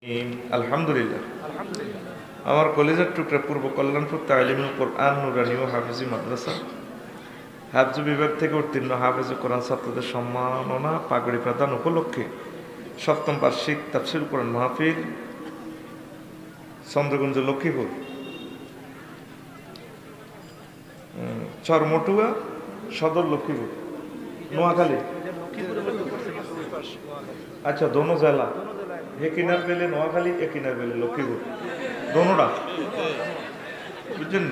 আলহামদুলিল্লাহ আমার কলেজের টুকরা পূর্ব কল্যাণপুর তালিমুল কোরআন নুরানি ও হাফিজি মাদ্রাসা হাফজ বিভাগ থেকে উত্তীর্ণ হাফিজ কোরআন ছাত্রদের সম্মাননা পাগড়ি প্রদান উপলক্ষে সপ্তম বার্ষিক তাফসীর কোরআন মাহফিল চন্দ্রগঞ্জ লক্ষ্মীপুর চরমটুয়া সদর লক্ষ্মীপুর নোয়াখালী अच्छा दोनों जिला ये किनार बेले নোয়াখালী एक किनार बेले लक्ष्मीपुर दोनों বুঝছেন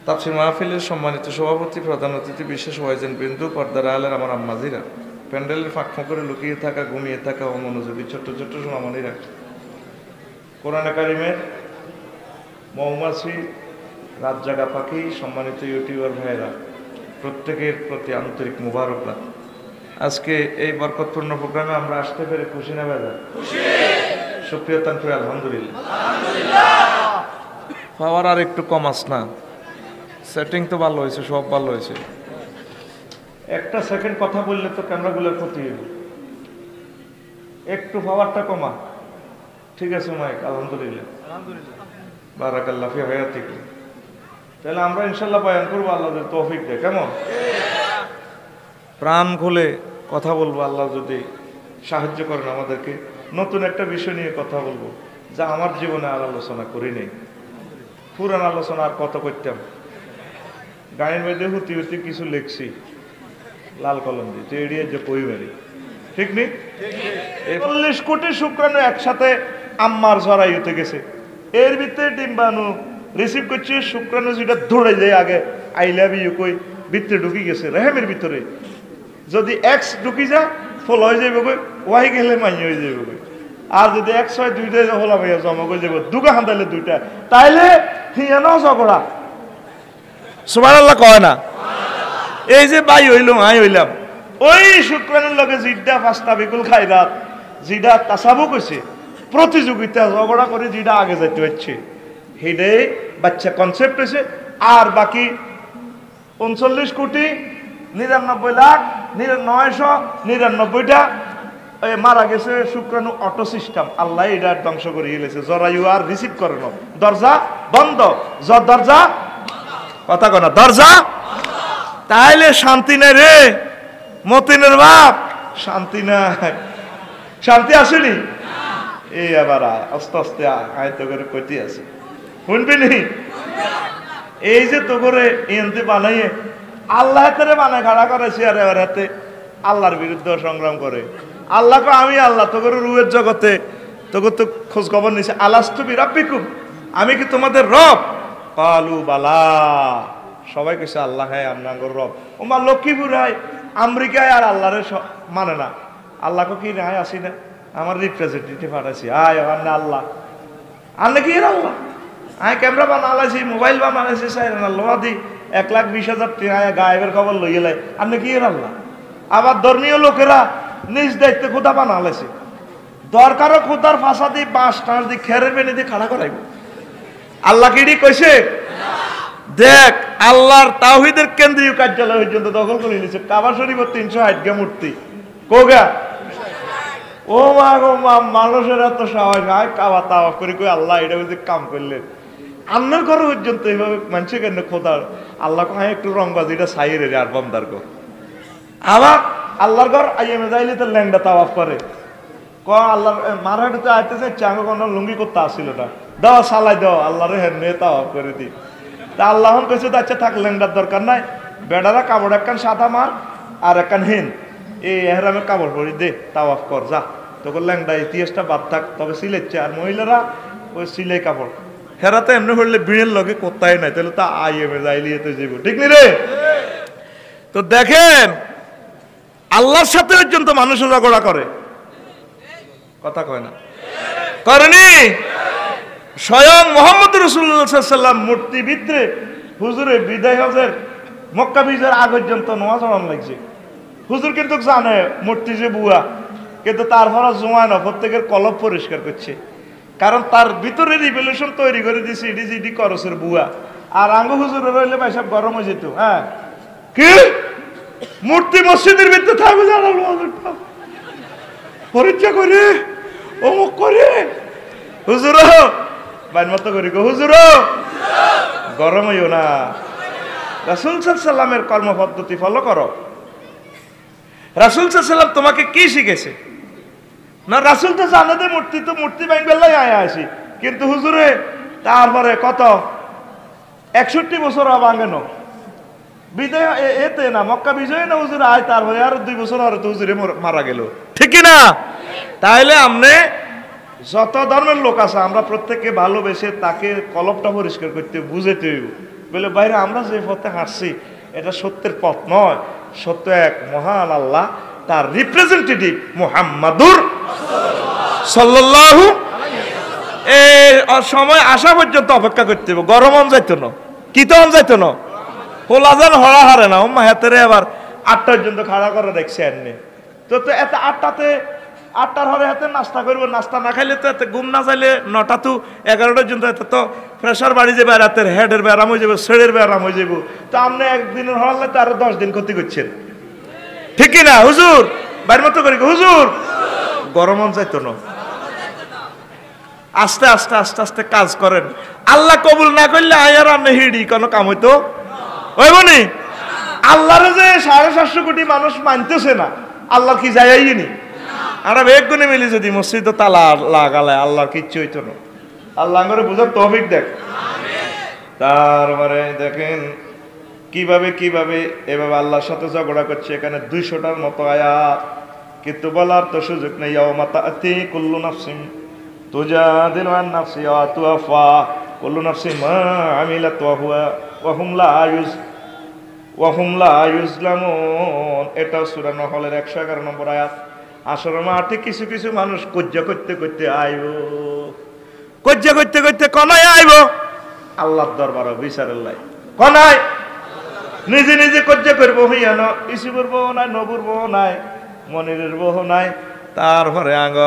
তাফসীর মাহফিলের সম্মানিত সভাপতি প্রধান অতিথি বিশেষ ওয়াইজেন বিন্দু পর্দার আলের আমার আম্মাজিরা প্যান্ডেলের ফাঁক করে লুকিয়ে থাকা ঘুমিয়ে থাকা অমনোযোগী ছোট্ট ছোট্ট সোনামণিরা কোরআনে কারিমের মৌমাছি রাত জাগা পাখি সম্মানিত ইউটিউবার ভাইয়েরা প্রত্যেকের প্রতি আন্তরিক মুবারকবাদ। আজকে এই বরকতপূর্ণ প্রোগ্রামে আমরা আসতে পেরে খুশি না বেজা? সুপ্রিয় তানপুর আলহামদুলিল্লাহ। পাওয়ার আর একটু কম আস না, সেটিং তো ভালো হয়েছে, সব ভালো হয়েছে। একটা সেকেন্ড কথা বললে তো ক্যামেরাগুলোর ক্ষতি হইব, একটু পাওয়ারটা কমা। ঠিক আছে মাইক, আলহামদুলিল্লাহ বারাকাল্লাহ ফি হায়াতিকুম। তাহলে আমরা ইনশাল্লাহ বয়ান করবো আল্লাহর তৌফিক দিয়ে, কেমন? প্রাণ খুলে কথা বলবো, আল্লাহ যদি সাহায্য করেন আমাদেরকে। নতুন একটা বিষয় নিয়ে কথা বলবো যা আমার জীবনে আর আলোচনা করি নেই। পুরান আলোচনা আর কত করতাম, গায়ের মধ্যে হুতি হুতি কিছু লিখছি লাল কলম দিয়ে, তো এড়িয়ে যে কই মারি, ঠিক নেই? 40 কোটি শুক্রাণু একসাথে আম্মার জরায়ুতে গেছে, এর ভিতরে ডিম্বাণু রিসিভ করছে শুক্রাণু, যেটা ধরে যায় আগে আই লাভ ইউ কই ভিতরে ঢুকি গেছে রেহেমের ভিতরে। যদি এক্স ঢুকি যায় ফল হয়ে যাবে কই, ওয়াই গেলে মাই হয়ে যাবে কই। আর যদি এক্স হয় দুইটাই হলাম হইয়া জমা করে যাবো, দুগা হান্দাইলে দুইটা, তাইলে হিয়ানো ঝগড়া। সুবহানাল্লাহ কয় না? এই যে বাই হইলাম আই হইলাম, ওই শুক্রাণুর লগে জিডা পাঁচটা বিকুল খাইরাত যেটা তাসাবুক হয়েছে প্রতিযোগিতা ঝগড়া করে যেটা আগে যাইতে হচ্ছে, সেইটাই বাচ্চা কনসেপ্ট হয়েছে। আর বাকি 39,99,999টা মারা গেছে শুক্রাণু অটো সিস্টেম। আল্লাহ এটা ধ্বংস করে গেছে, জরায়ু আর রিসিভ করে না, দরজা বন্ধ। দরজা কথা কনা, দরজা। তাইলে শান্তি নাই রে মতিনের বাপ, শান্তি নাই। শান্তি আসেনি? এই আবার আস্তে আস্তে আয়ত্ত করে কইতে আছে, শুনবি নি? এই যে তো করে এনতে বানাইয়ে আল্লাহ হাতে বানায় খাড়া করেছি, আর এবার হাতে আল্লাহর বিরুদ্ধে সংগ্রাম করে। আল্লাহকে আমি আল্লাহ তো করে রুয়ের জগতে তোকে তো খোঁজ খবর নিছে, আলাস্তু বিরাব্বিকুম, আমি কি তোমাদের রব? কালু বালা, সবাই কইছে আল্লাহ হ্যাঁ আপনার রব। ওমা লক্ষ্মীপুর হয় আমেরিকায় আর আল্লাহরে মানে না, আল্লাহকে কি রায় আসি না, আমার রিপ্রেজেন্টেটিভ পাঠাইছি, আয় না আল্লাহ আল্লাহ কি এর আল্লাহ, আয় ক্যামেরা বানালাইছি, মোবাইল বানালাইছি, লোহা দি 1,20,000 টাকা গায়েবের খবর লইয়ে লাই, আপনি কি এর আল্লাহ? আবার ধর্মীয় লোকেরা নিজ দায়িত্বে খোদা বানালাইছে, দরকারও খোদার ফাঁসা দিয়ে বাঁশ টাঁস দিয়ে খেরের বেনে দিয়ে খাড়া করাইব। আল্লাহ কি কইছে? দেখ আল্লাহর তাওহীদের কেন্দ্রীয় কার্যালয় পর্যন্ত দখল করে নিয়েছে, কাবা শরীফ 360 মূর্তি কোগা। ও মা গো মা, মানুষের এত সাহস, আয় কাবা তাওয়াফ করে কই আল্লাহ এটা বুঝে কাম করলেন। আন্নার ঘর পর্যন্ত এইভাবে মানুষের কেন খোদার আল্লাহ কয় একটু রংবাজিটা সাইরে রে আর বন্দার গো। আবার আল্লাহর ঘর আইএমএ যাইলে তো ল্যাংডা তাওয়াফ করে, ক আল্লাহর মারহাটিতে আইতেছে চাঙ্গ কোন লুঙ্গি করতে আসছিল না, দাও সালাই দাও আল্লাহরে হেন নিয়ে তাওয়াফ করে দি। তা আল্লাহ কইছে আচ্ছা থাক, ল্যাংডার দরকার নাই, বেড়ারা কাপড় একখান সাদা মার আর একখান হেন এই এহরামে কাপড় পরি দে, তাওয়াফ কর যা, তোকে ল্যাংডা ইতিহাসটা বাদ থাক। তবে সিলেচ্ছে আর মহিলারা ওই সিলাই কাপড় হেরাতে এমনি হইলে বিড়ের লগে কোথায় নাই, তাহলে তা আইএমএ যাইলিয়ে তো যাইব, ঠিক নি রে? তো দেখেন আল্লাহর সাথে পর্যন্ত মানুষ ঝগড়া করে, কথা কয় না, করেনি? স্বয়ং মোহাম্মদ রাসূলুল্লাহ সাল্লাল্লাহু আলাইহি ওয়াসাল্লাম মূর্তি ভিতরে হুজুরের বিদায় হজের মক্কা বিজয়ের আগ পর্যন্ত নামাজ পড়ানো লাগছে। হুজুর কিন্তু জানে মূর্তি যে বুয়া, কিন্তু তারপর জুমায় না প্রত্যেকের কলব পরিষ্কার করছে, কারণ তার ভিতরে রিভলিউশন তৈরি করে দিছে এটি যেটি করসের বুয়া। আর আঙ্গ হুজুরে রইলে ভাই সব গরম হয়ে যেত। হ্যাঁ কি মূর্তি মসজিদের ভিতরে থাকবে, পরীক্ষা করে অমুক করে হুজুর বাইর মতো করি গো হুজুর গরম হইও না। রাসূল সাল্লাল্লাহু আলাইহি সাল্লামের কর্মপদ্ধতি ফলো করো। রাসূল সাল্লাল্লাহু আলাইহি সাল্লাম তোমাকে কি শিখেছে? না রাসূল তো জানে যে মূর্তি ভাঙবেলাই আয়া আসি, কিন্তু হুজুরে তারপরে কত 61 বছর ভাঙেন বিদায় এতে না মক্কা বিজয় না হুজুর আয়, তারপরে আর 2 বছর আর তো হুজুরে মারা গেল, ঠিক কি না? তাইলে আমনে যত ধর্মের লোক আছে আমরা প্রত্যেককে ভালোবেসে তাকে কলবটা পরিষ্কার করতে বুঝাতে হইব। বলে বাইরে আমরা যে পথে হাঁটছি এটা সত্যের পথ নয়, সত্য এক মহান আল্লাহ, তার রিপ্রেজেন্টেটিভ মুহাম্মাদুর সাল্লাল্লাহু এই সময় আসা পর্যন্ত অপেক্ষা করতে হবে। গরম যাইতো না, কি তখন যাইতো না, হোলাজান হরা হারে না ওম্মা হাতেরে আবার 8টা পর্যন্ত খাড়া করে দেখছে এমনি। তো এত 8টার হরে হাতে নাস্তা করবো, নাস্তা না খাইলে তো এত ঘুম না চাইলে 9টা তো 11টা পর্যন্ত এত তো প্রেশার বাড়ি যাবে, রাতের হেডের ব্যায়াম হয়ে যাবে, শেডের ব্যায়াম হয়ে যাবো। তো আপনি একদিনের হরলে তো আরো 10 দিন ক্ষতি করছেন, ঠিক কি না? হুজুর বাইর মতো করি হুজুর গরম যাইতো না। আস্তে আস্তে আস্তে আস্তে কাজ করেন, আল্লাহ কবুল না করলে আয়ার আপনি হিড়ি কোনো কাম হইতো হইবনি। আল্লাহরে যে 750 কোটি মানুষ মানতেছে না, আল্লাহর কি যায়নি? আমরা বেগুনে মিলি যদি মসজিদে তালা লাগালে আল্লাহর কিচ্ছু হইতো না। আল্লাহ করে বুঝার তৌফিক দেখ। তারপরে দেখেন কিভাবে এভাবে আল্লাহর সাথে ঝগড়া করছে। এখানে 200টার মতো আয়াত, কিন্তু বলার তো সুযোগ নেই। ইয়াউমা তা'তি কুল্লু নাফসিন তুজাদিলু আন নাফসিহা ওয়া তুওয়াফা কুল্লু নাফসিন মা আমিলাত ওয়া হুম লা ইউজলামুন। এটাও সূরা নহলের 111 নম্বর আয়াত। আসর মাঠে কিছু কিছু মানুষ কজ্জা করতে করতে আইব, কজ্জা করতে করতে কনায় আইব আল্লাহর দরবারে বিচারের লাই। কনায় নিজে নিজে কজ্জা করবো, হইয়ান ইসুবুর বউ নাই, নবুর বউ নাই, মনিরের বউ নাই, তারপরে আঙ্গ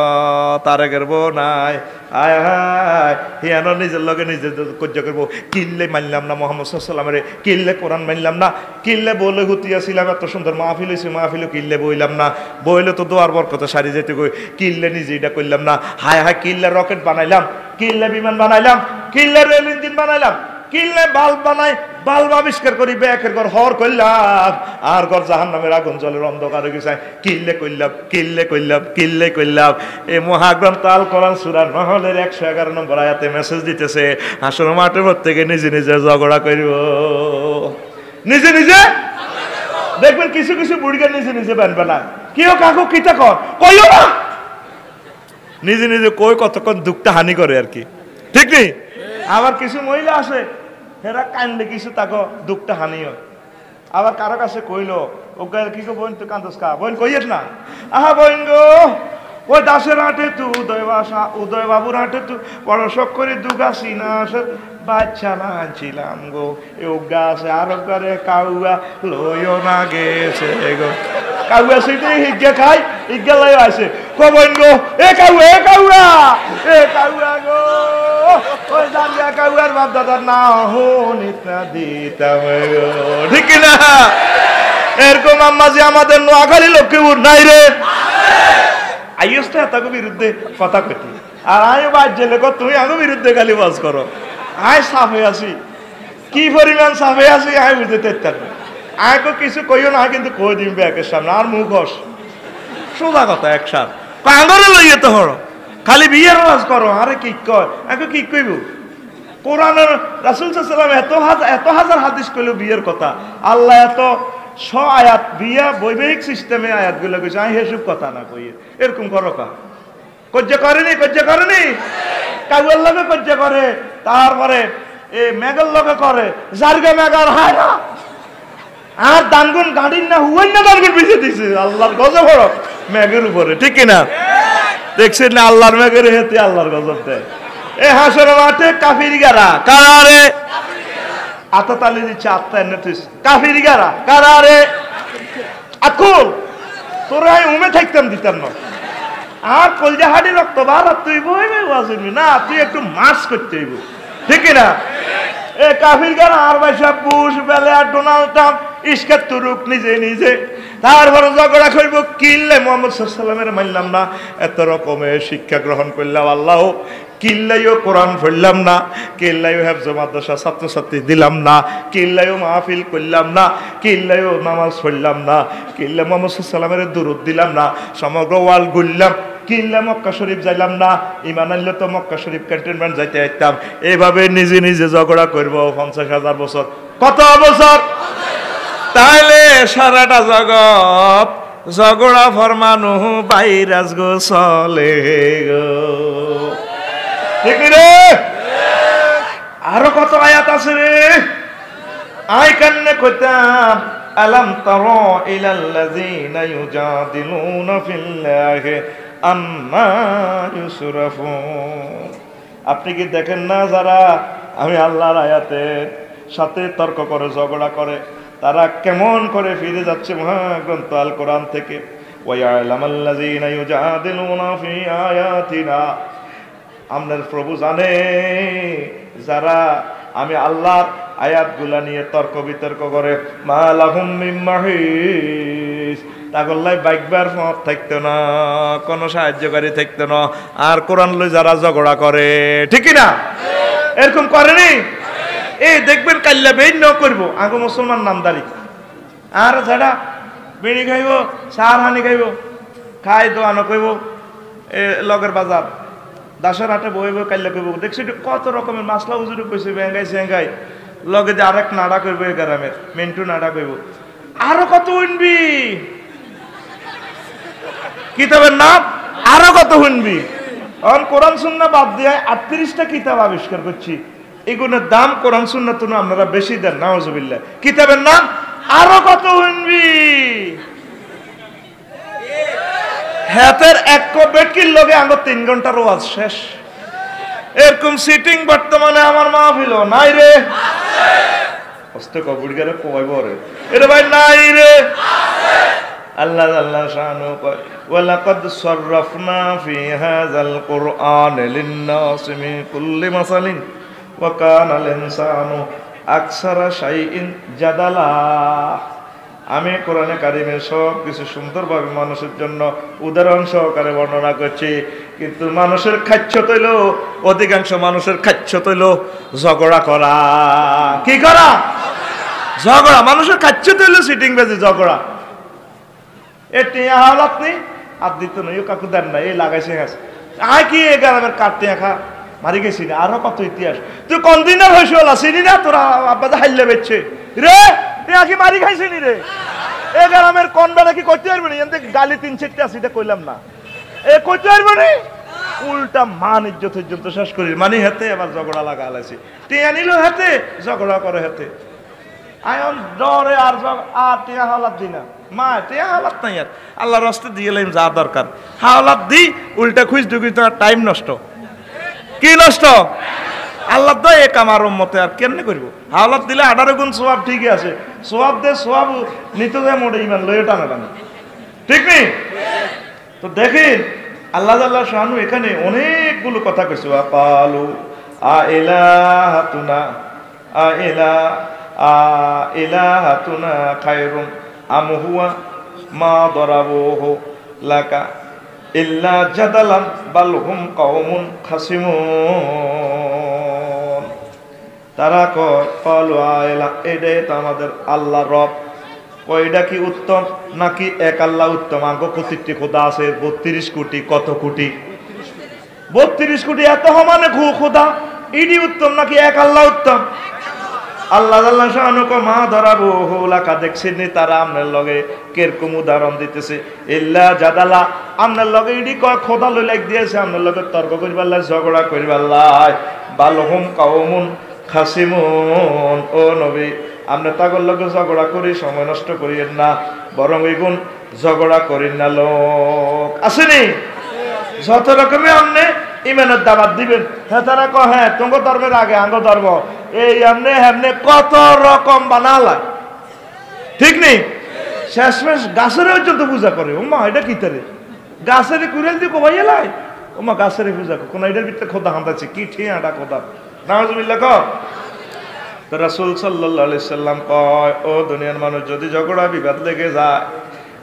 তারেকের বউ নাই, আয় হায় হিয়ান নিজের লগে নিজে কজ্জা করবো। কিল্লে মানলাম না মুহাম্মদ সাল্লাল্লাহু আলাইহি ওয়াসাল্লামের, কিল্লে কোরআন মানলাম না, কিল্লে বলে হুতিয়াছিলাম এত সুন্দর মাহফিল হয়েছে, মাহফিল কিল্লে বইলাম না, বইলে তো দোয়ার বরকতে সারি যেতে কই, কিল্লে নিজে এটা করলাম না, হায় হায় কিল্লে রকেট বানাইলাম, কিল্লে বিমান বানাইলাম, কিল্লে রেল ইঞ্জিন বানাইলাম, কিল্লে বাল্ব বানাই, বাল্ব আবিষ্কার করি ব্যাকের ঘর হর করলাম, আর ঘর জাহান্নামের আগুন জলের অন্ধকার হয়ে গেছে, কিল্লে করলাম। এই মহাগ্রন্থ আল কোরআন সূরা নহলের 111 নম্বর আয়াতে মেসেজ দিতেছে আসলে মাঠের প্রত্যেকে নিজে নিজে ঝগড়া করব, নিজে নিজে। দেখবেন কিছু কিছু বুড়িকে নিজে নিজে বানবে না, কেউ কাকু কিতা কর কইও না, নিজে নিজে কই কতক্ষণ দুঃখটা হানি করে আর কি, ঠিক নেই? আবার কিছু মহিলা আছে হেরা কান্দে কিছু তাকে দুঃখটা হানিও। আবার কারো কাছে কইলো ওকে কি গো বোন, তুই কান্দস কা? বোন কইয়েস না, আহা বোন গো ওই দাসের হাটে তু উদয় বাবুর হাটে তু বড় শখ করে দুগাছি না বাচ্চা না ছিলাম গো, এ গাছে আরো করে কাউয়া লইও না গেছে গো, কাউয়া সেটাই হিজ্ঞা খাই, হিজ্ঞা লাই আছে কবন গো, এ কাউয়া গো, ওই জানিয়া কাউয়ার বাপ দাদার না হন ইত্যাদি গো, ঠিক না? এরকম আম্মাজি আমাদের নোয়াখালী লক্ষ্মীপুর নাই রে, আইসটা তাকে বিরুদ্ধে কথা কইতি, আর আমি বাদ জেলে তুমি আগে বিরুদ্ধে গালি বাজ করো। আয় সাফে আছি, কি পরিমাণ সাফে আছি আয় বুঝতে পারতাম। আয়কে কিছু কইও না, কিন্তু কই দিম ব্যাকের সামনে আর মুখ হস সোজা কথা একসাথ কাঙ্গরে লইয়ে তো হর খালি বিয়ের ওয়াজ করো। আরে কি কয় আগে কি কইব? কোরআনের রাসূল সাল্লাল্লাহু আলাইহি ওয়াসাল্লাম এত হাজার হাদিস কইলো বিয়ের কথা, আল্লাহ এত আয়াত বিয়া বৈবাহিক সিস্টেমে আয়াতগুলো কইছে, আমি হেসব কথা না কইয়ে এরকম করো কা কজ্জা করেনি কাউয়ের লগে কজ্জা করে, তারপরে এ মেঘের লগে করে, জারগা মেঘার হায় না আর দানগুন গাড়ির না হুয়াই না দানগুন পিছে দিছে আল্লাহর গজব বড় মেঘের উপরে, ঠিক কিনা? দেখছেন না আল্লাহর মেঘের হেতে আল্লাহর গজব দেয়। এ হাসর মাঠে কাফির গারা কারারে আতাতালি দিচ্ছে, আত্মা এনে তুই কাফির গারা কারারে আকুল তোরা উমে থাকতাম দিতাম না, আর কলজা হাড়ি রক্ত বার তুই বইবে ওয়াজবি না, তুই একটু মার্চ করতে হইব, ঠিক না? এ কাফির গারা আর ভাই বুশ বেলে আর ডোনাল্ড ট্রাম্প ইশকাত তুরুক নিজে নিজে তারপরে ঝগড়া করব কিল্লে মুহাম্মদ সাল্লাল্লাহু আলাইহি ওয়াসাল্লামের মানলাম না এত রকমের শিক্ষা গ্রহণ করলাম আল্লাহ কিল্লাইও কোরআন পড়লাম না কিল্লাইও হেফজ মাদ্রাসা ছাত্রছাত্রী দিলাম না কিল্লাইও মাহফিল করলাম না কিল্লাইও নামাজ পড়লাম না কিল্লা মুহাম্মদ সাল্লাল্লাহু আলাইহি ওয়াসাল্লামের দুরূদ দিলাম না সমগ্র ওয়াল ঘুরলাম কিল্লা মক্কা শরীফ যাইলাম না ইমান আনলে তো মক্কা শরীফ ক্যান্টনমেন্ট যাইতে আইতাম এইভাবে নিজে নিজে ঝগড়া করব 50,000 বছর কত বছর তাইলে সারাটা জগৎ ঝগড়া ফরমানো ভাইরাস গো চলে গো ঠিক রে আরো কত আয়াত আছে রে আই কান্নে কইতাম আলাম তারা ইলাল্লাযিনা ইউজাদিলুনা ফিল্লাহি আম্মা ইউসরাফুন আপনি কি দেখেন না যারা আমি আল্লাহর আয়াতের সাথে তর্ক করে ঝগড়া করে তারা কেমন করে ফিরে যাচ্ছে মহাগ্রন্থ আল কোরআন থেকে ওয়ায়ালামাল্লাযিনা ইউজাদিলুনা ফি আয়াতিনা আমাদের প্রভু জানে যারা আমি আল্লাহর আয়াতগুলা নিয়ে তর্ক বিতর্ক করে মা লাহুম মিন মাহিস তাগল্লাই বাইকবার পথ থাকতো না কোনো সাহায্যকারী থাকতো না আর কোরআন লই যারা ঝগড়া করে ঠিক কি না এরকম করেনি এই দেখবেন কাল্লা বেইন ন করব আগে মুসলমান নামদারি আর যারা বিড়ি খাইব সার হানি খাইব খাই দোয়ানো কইব এ লগের বাজার দাসের হাটে বই বই কাল্লা কইব দেখছি কত রকমের মাসলা হুজুরে কইছে বেঙ্গাই সেঙ্গাই লগে যে আরেক নাড়া করবে গ্রামের মিন্টু নাড়া কইব আরো কত উনবি কিতাবের নাম আরো কত শুনবি এখন কোরআন সুন্নাহ বাদ দিয়ে 38টা কিতাব আবিষ্কার করছি এগুলোর দাম কোরআন সুন্নাহ তো আপনারা বেশি দেন নাউজুবিল্লাহ কিতাবের নাম আরো কত শুনবি হাতের এক বেটকির লগে আঙ্গ 3 ঘন্টার ওয়াজ শেষ এরকম সিটিং বর্তমানে আমার মাহফিল নাই রে অস্তে কবুড় গেলে কইব রে এরে ভাই নাই রে আল্লাহ আল্লাহ শানু কয় ওয়ালাকাদ সাররাফনা ফি হাযাল কুরআন লিন-নাস মিন কুল্লি মাসালিন ওয়া কানাল ইনসানু আকসারা শাইইন জাদালা আমি কোরআনে কারিমের সব কিছু সুন্দরভাবে মানুষের জন্য উদাহরণ সহকারে বর্ণনা করছি কিন্তু মানুষের খাচ্ছত হইল অধিকাংশ মানুষের খাচ্ছত হইল ঝগড়া করা কি করা ঝগড়া মানুষের খাচ্ছত হইল সিটিং বাজি ঝগড়া এটি হালাত নেই আর দিত না কাকু দেন না এই লাগাইছে গেছে আয় কি এ গ্রামের কাটতে খা মারি গেছি না আরো কত ইতিহাস তুই কোন দিনের হয়েছে ওলা চিনি না তোরা আব্বা হাইলে বেচছে রে তুই আগে মারি খাইছিনি রে এ গ্রামের কোন বেড়া কি করতে পারবি না এতে গালি 3-4টা আছে এটা কইলাম না এ করতে পারবি না উল্টা মান ইজ্জত ইজ্জত শেষ করি মানে হেতে আবার ঝগড়া লাগা আলাইছি টিয়া নিল হেতে ঝগড়া করে হেতে আয়ন ডরে আর টিয়া হালাত দি না মা টিয়া হালাত নাই আর আল্লাহর রাস্তায় দিয়ে লাইম যা দরকার হালাত দি উল্টা খুঁজ ঢুকি তো টাইম নষ্ট কি নষ্ট আল্লাহ তো এক আমার উম্মতে আর কেমনে করব হাওলাত দিলে 18 গুণ সওয়াব ঠিকই আছে সওয়াব দে সওয়াব নিতে যায় মোড়ে ইমান লয়ে টানা টানা ঠিক নেই তো দেখেন আল্লাহ আল্লাহ শানু এখানে অনেকগুলো কথা কইছে আকালু আ ইলাহাতুনা আ ইলাহাতুনা খায়রুন আম হুয়া মা দরাবুহু লাকা ইল্লা জাদালান বাল হুম কওমুন খাসিমুন তারা কয় ক্বালু আলা এটাই তো আমাদের আল্লাহ রব কয়টা কি উত্তম নাকি এক আল্লাহ উত্তম আঙ্গ কতটি খোদা আছে 32 কোটি কত কোটি 32 কোটি এত সমানে খোদা ইডি উত্তম নাকি এক আল্লাহ উত্তম আল্লাহ আল্লাহ শানু কো মা ধরাবো হোলাকা দেখছেন তারা আমনের লগে কিরকম উদাহরণ দিতেছে ইল্লা জাদালা আমনের লগে ইডি কয় খোদা লই লাগ দিয়েছে আমনের লগে তর্ক করিবার লাই ঝগড়া করিবার লাই বালহুম কওমুন খাসিমুন ও নবী আপনি তাগর লগে ঝগড়া করি সময় নষ্ট করিয়েন না বরং এগুন ঝগড়া করিন না লোক আসেনি যত রকমে আপনি ইমানের দাওয়াত দিবেন হ্যাঁ তারা কয় হ্যাঁ তোমার ধর্মের আগে আঙ্গ ধর্ম এই এমনি হেমনে কত রকম বানালায় ঠিক নেই শেষমেশ গাছের পর্যন্ত পূজা করে ও মা এটা কি তারে গাছের কুড়েল দিয়ে কোবাই এলাই ও মা গাছের পূজা কোন এটার ভিতরে খোদা হাঁটাচ্ছে কি ঠিয়াটা খোদা নাউজুবিল্লাহ ক তো রাসূল সাল্লাল্লাহু আলাইহি সাল্লাম কয়, ও দুনিয়ার মানুষ, যদি ঝগড়া বিবাদ লেগে যায়,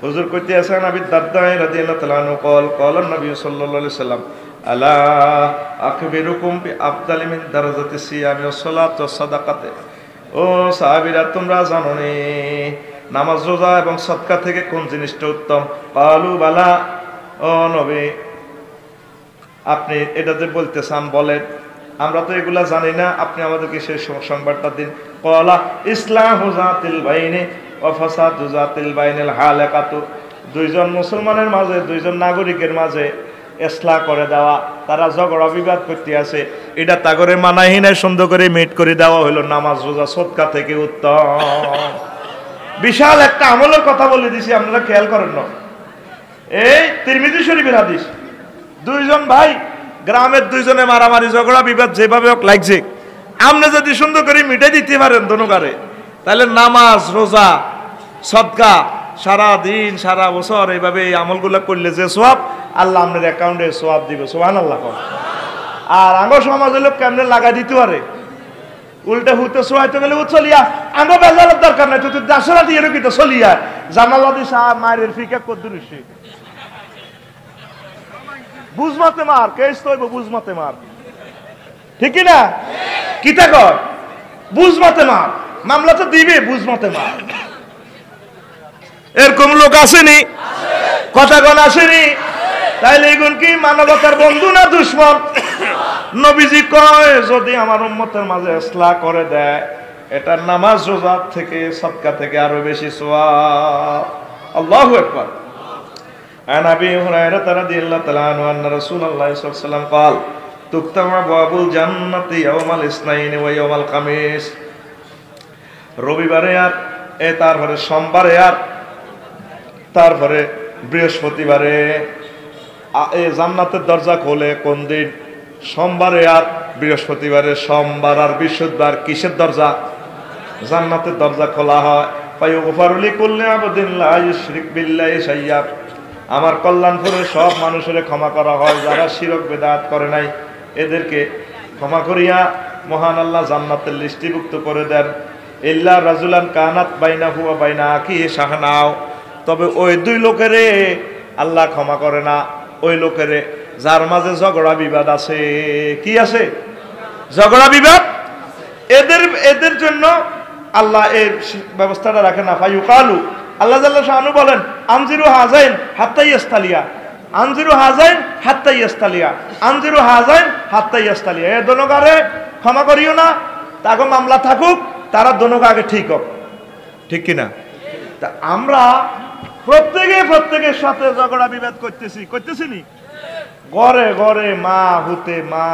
হুজুর কইতে আছেন আবি দারদা রাদিয়াল্লাহু তাআলা আনহু কল নবী সাল্লাল্লাহু আলাইহি সাল্লাম, আলা আখবিরুকুম বি আফদালি মিন দারাজাতি সিয়ামি ওয়াস সালাতি ওয়াস সাদাকাতি। ও সাহাবীরা, তোমরা জানো নি নামাজ, রোজা এবং সদকা থেকে কোন জিনিসটা উত্তম? কালু বালা, ও নবী আপনি এটা যে বলতে চান বলেন, আমরা তো এগুলা জানি না, আপনি আমাদেরকে সেই সংবাদটা দিন। ক্বালা ইসলাহু যাতিল বাইনি ওয়া ফাসাদু যাতিল বাইনিল হালাকাতু। দুইজন মুসলমানের মাঝে, দুইজন নাগরিকের মাঝে ইসলাহ করে দেওয়া, তারা ঝগড়া বিবাদ করতে আছে, এটা তাগরে মানাহি নাই, সুন্দর করে মিট করে দেওয়া হলো নামাজ, রোজা, সদকা থেকে উত্তম। বিশাল একটা আমলের কথা বলে দিছি, আপনারা খেয়াল করেন না। এই তিরমিজি শরীফের হাদিস, দুইজন ভাই গ্রামের, দুইজনে মারামারি ঝগড়া বিবাদ যেভাবে হোক লাগছে, আপনি যদি সুন্দর করে মিটে দিতে পারেন দোনোকারে, তাহলে নামাজ, রোজা, সদকা সারা দিন সারা বছর এইভাবে এই আমলগুলো করলে যে সওয়াব, আল্লাহ আপনার অ্যাকাউন্টে সওয়াব দিবে। সুবহানাল্লাহ। আর আঙ্গ সমাজের লোক কেমনে লাগাই দিতে পারে, উল্টা হুতে সোয়াইতে গেলে ও চলিয়া, আঙ্গ বেজারের দরকার নাই, তুই দাসরা দিয়ে রেখি তো চলিয়া জানালা দি সাহ মায়ের ফিকা কদ্দুরিসি বুঝমাতে মার, কেস তৈব বুঝমাতে মার, ঠিক না? কিতা কর বুঝমাতে মার, মামলা তো দিবে বুঝমাতে মার। এরকম লোক আসেনি, কথা কোন আসেনি? তাইলে এগুন কি মানবতার বন্ধু না দুশ্মন? নবীজি কয়, যদি আমার উম্মতের মাঝে ইসলাহ করে দেয়, এটা নামাজ, রোজা থেকে, সদকা থেকে আরো বেশি সওয়াব। আল্লাহু আকবার। عن أبي هريرة رضي الله تعالى عنه أن رسول الله صلى الله عليه وسلم قال تفتح أبواب الجنة يوم الاثنين ويوم الخميس। রবিবারে আর তারপরে সোমবারে আর তারপরে বৃহস্পতিবারে এই জান্নাতের দরজা খোলে কোন দিন? সোমবারে আর বৃহস্পতিবারে। সোমবার আর বৃহস্পতিবার কিসের দরজা? জান্নাতের দরজা খোলা হয়। ফায়ুগফারু লিকুল্লি আবদিন লা ইউশরিক বিল্লাহি শাইয়্যা। আমার কল্যাণপুরের সব মানুষের ক্ষমা করা হয়, যারা শিরক বেদাত করে নাই, এদেরকে ক্ষমা করিয়া মহান আল্লাহ জান্নাতের লিস্টিভুক্ত করে দেন। ইল্লা রাজুলান কানাত বাইনাহু ওয়া বাইনা আখিহি শাহনাও। তবে ওই দুই লোকেরে আল্লাহ ক্ষমা করে না, ওই লোকেরে যার মাঝে ঝগড়া বিবাদ আছে। কি আছে? ঝগড়া বিবাদ। এদের জন্য আল্লাহ এই ব্যবস্থাটা রাখে না। ফায়ুকালু, আল্লাহ জাল্লা শানু বলেন, আনজিরু হাজাইন হাত্তা ইয়াস্তালিয়া, আনজিরু হাজাইন হাত্তা ইয়াস্তালিয়া, আনজিরু হাজাইন হাত্তা ইয়াস্তালিয়া। এ দোনোগারে ক্ষমা করিও না, তাকে মামলা থাকুক, তারা দোনোগা আগে ঠিক হোক, ঠিক কিনা? তা আমরা প্রত্যেকের সাথে ঝগড়া বিবাদ করতেছি নি? ঘরে ঘরে মা হুতে মা,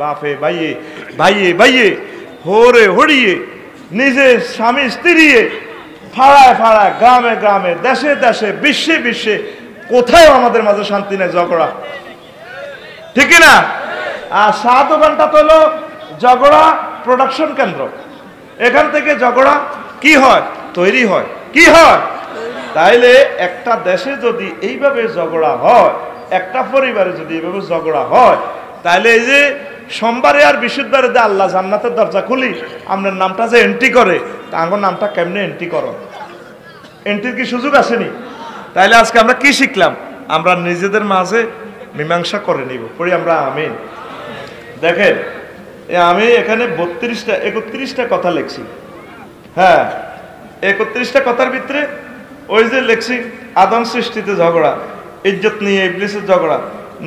বাপে ভাইয়ে হরে হরিয়ে, নিজে স্বামী স্ত্রীয়ে, ফাড়ায় গ্রামে দেশে বিশ্বে কোথায় আমাদের মাঝে শান্তি নেই, ঝগড়া, ঠিক না? আর 7 ঘন্টা তো হলো ঝগড়া প্রোডাকশন কেন্দ্র। এখান থেকে ঝগড়া কি হয়? তৈরি হয়। কি হয়? তাইলে একটা দেশে যদি এইভাবে ঝগড়া হয়, একটা পরিবারে যদি এইভাবে ঝগড়া হয়, তাহলে এই যে সোমবারে আর বৃহস্পতিবারে যে আল্লাহ জান্নাতের দরজা খুলি, আপনার নামটা যে এন্ট্রি করে, তা আমার নামটা কেমনে এন্ট্রি করো? এন্ট্রির কি সুযোগ আসেনি? তাইলে আজকে আমরা কি শিখলাম? আমরা নিজেদের মাঝে মীমাংসা করে নিব। পড়ি আমরা আমিন। দেখেন, আমি এখানে 31টা কথা লিখছি। হ্যাঁ, 31টা কথার ভিতরে ওই যে লিখছি, আদম সৃষ্টিতে ঝগড়া, ইজ্জত নিয়ে ইবলিসের ঝগড়া,